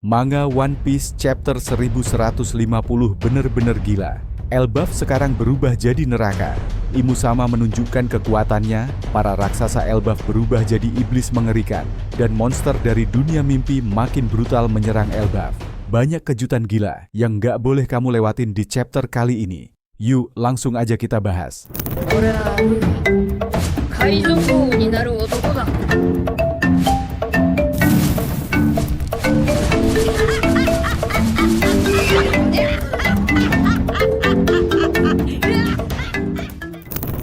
Manga One Piece chapter 1150 bener-bener gila. Elbaf sekarang berubah jadi neraka. Imusama menunjukkan kekuatannya, para raksasa Elbaf berubah jadi iblis mengerikan, dan monster dari dunia mimpi makin brutal menyerang Elbaf. Banyak kejutan gila yang nggak boleh kamu lewatin di chapter kali ini. Yuk, langsung aja kita bahas.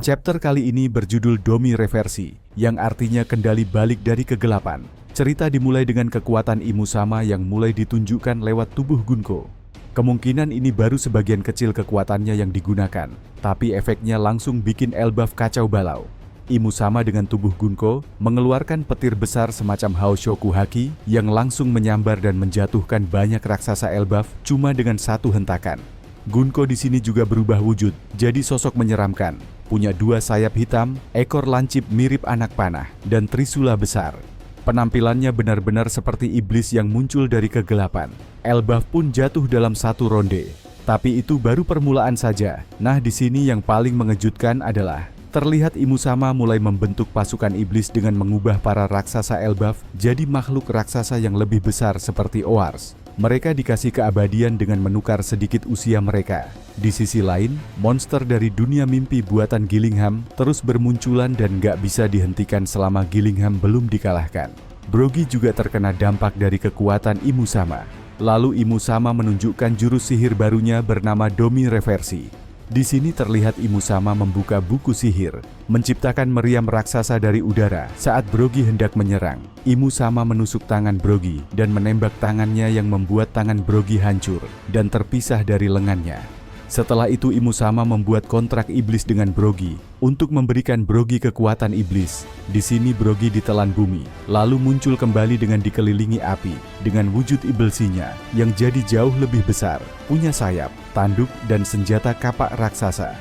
Chapter kali ini berjudul Domi Reversi, yang artinya kendali balik dari kegelapan. Cerita dimulai dengan kekuatan Imusama yang mulai ditunjukkan lewat tubuh Gunko. Kemungkinan ini baru sebagian kecil kekuatannya yang digunakan, tapi efeknya langsung bikin Elbaf kacau balau. Imusama dengan tubuh Gunko mengeluarkan petir besar semacam Haoshoku Haki yang langsung menyambar dan menjatuhkan banyak raksasa Elbaf cuma dengan satu hentakan. Gunko di sini juga berubah wujud, jadi sosok menyeramkan. Punya dua sayap hitam, ekor lancip mirip anak panah, dan trisula besar. Penampilannya benar-benar seperti iblis yang muncul dari kegelapan. Elbaf pun jatuh dalam satu ronde. Tapi itu baru permulaan saja. Nah, di sini yang paling mengejutkan adalah terlihat Imusama mulai membentuk pasukan iblis dengan mengubah para raksasa Elbaf jadi makhluk raksasa yang lebih besar seperti Oars. Mereka dikasih keabadian dengan menukar sedikit usia mereka. Di sisi lain, monster dari dunia mimpi buatan Gillingham terus bermunculan dan gak bisa dihentikan selama Gillingham belum dikalahkan. Brogy juga terkena dampak dari kekuatan Imusama. Lalu Imusama menunjukkan jurus sihir barunya bernama Domi Reversi. Di sini terlihat Imusama membuka buku sihir, menciptakan meriam raksasa dari udara saat Brogy hendak menyerang. Imusama menusuk tangan Brogy dan menembak tangannya yang membuat tangan Brogy hancur dan terpisah dari lengannya. Setelah itu Imusama membuat kontrak iblis dengan Brogy untuk memberikan Brogy kekuatan iblis. Di sini Brogy ditelan bumi, lalu muncul kembali dengan dikelilingi api dengan wujud ibelsinya yang jadi jauh lebih besar, punya sayap, tanduk, dan senjata kapak raksasa.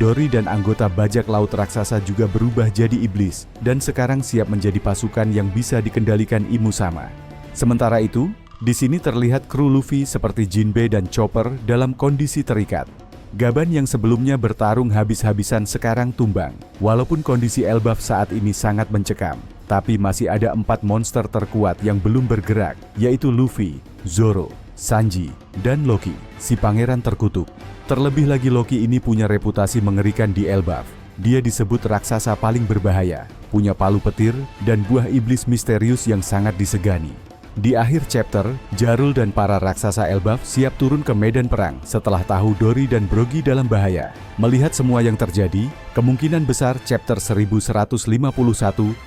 Dory dan anggota bajak laut raksasa juga berubah jadi iblis dan sekarang siap menjadi pasukan yang bisa dikendalikan Imusama. Sementara itu, di sini terlihat kru Luffy seperti Jinbe dan Chopper dalam kondisi terikat. Gaban yang sebelumnya bertarung habis-habisan sekarang tumbang. Walaupun kondisi Elbaf saat ini sangat mencekam, tapi masih ada 4 monster terkuat yang belum bergerak, yaitu Luffy, Zoro, Sanji, dan Loki, si pangeran terkutuk. Terlebih lagi Loki ini punya reputasi mengerikan di Elbaf. Dia disebut raksasa paling berbahaya, punya palu petir, dan buah iblis misterius yang sangat disegani. Di akhir chapter, Jarul dan para raksasa Elbaf siap turun ke medan perang setelah tahu Dory dan Brogy dalam bahaya. Melihat semua yang terjadi, kemungkinan besar chapter 1151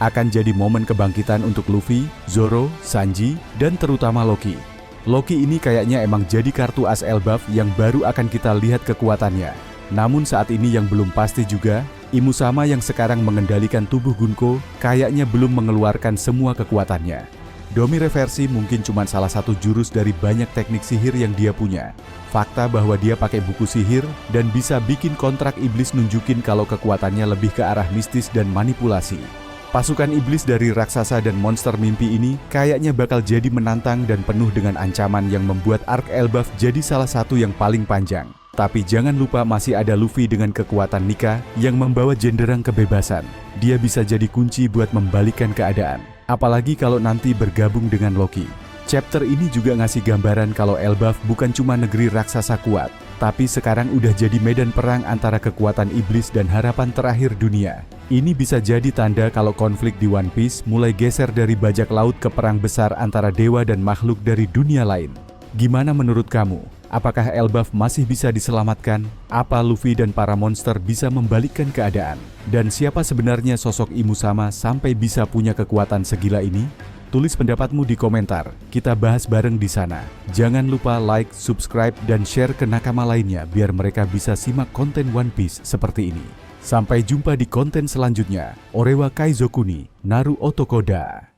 akan jadi momen kebangkitan untuk Luffy, Zoro, Sanji, dan terutama Loki. Loki ini kayaknya emang jadi kartu as Elbaf yang baru akan kita lihat kekuatannya. Namun saat ini yang belum pasti juga, Imusama yang sekarang mengendalikan tubuh Gunko kayaknya belum mengeluarkan semua kekuatannya. Domi Reversi mungkin cuma salah satu jurus dari banyak teknik sihir yang dia punya. Fakta bahwa dia pakai buku sihir dan bisa bikin kontrak iblis nunjukin kalau kekuatannya lebih ke arah mistis dan manipulasi. Pasukan iblis dari raksasa dan monster mimpi ini kayaknya bakal jadi menantang dan penuh dengan ancaman yang membuat arc Elbaf jadi salah satu yang paling panjang. Tapi jangan lupa masih ada Luffy dengan kekuatan Nika yang membawa jenderang kebebasan. Dia bisa jadi kunci buat membalikkan keadaan. Apalagi kalau nanti bergabung dengan Loki. Chapter ini juga ngasih gambaran kalau Elbaf bukan cuma negeri raksasa kuat, tapi sekarang udah jadi medan perang antara kekuatan iblis dan harapan terakhir dunia. Ini bisa jadi tanda kalau konflik di One Piece mulai geser dari bajak laut ke perang besar antara dewa dan makhluk dari dunia lain. Gimana menurut kamu? Apakah Elbaf masih bisa diselamatkan? Apa Luffy dan para monster bisa membalikkan keadaan? Dan siapa sebenarnya sosok Imusama sampai bisa punya kekuatan segila ini? Tulis pendapatmu di komentar, kita bahas bareng di sana. Jangan lupa like, subscribe, dan share ke nakama lainnya biar mereka bisa simak konten One Piece seperti ini. Sampai jumpa di konten selanjutnya. Orewa Kaizokuni, Naru Otokoda.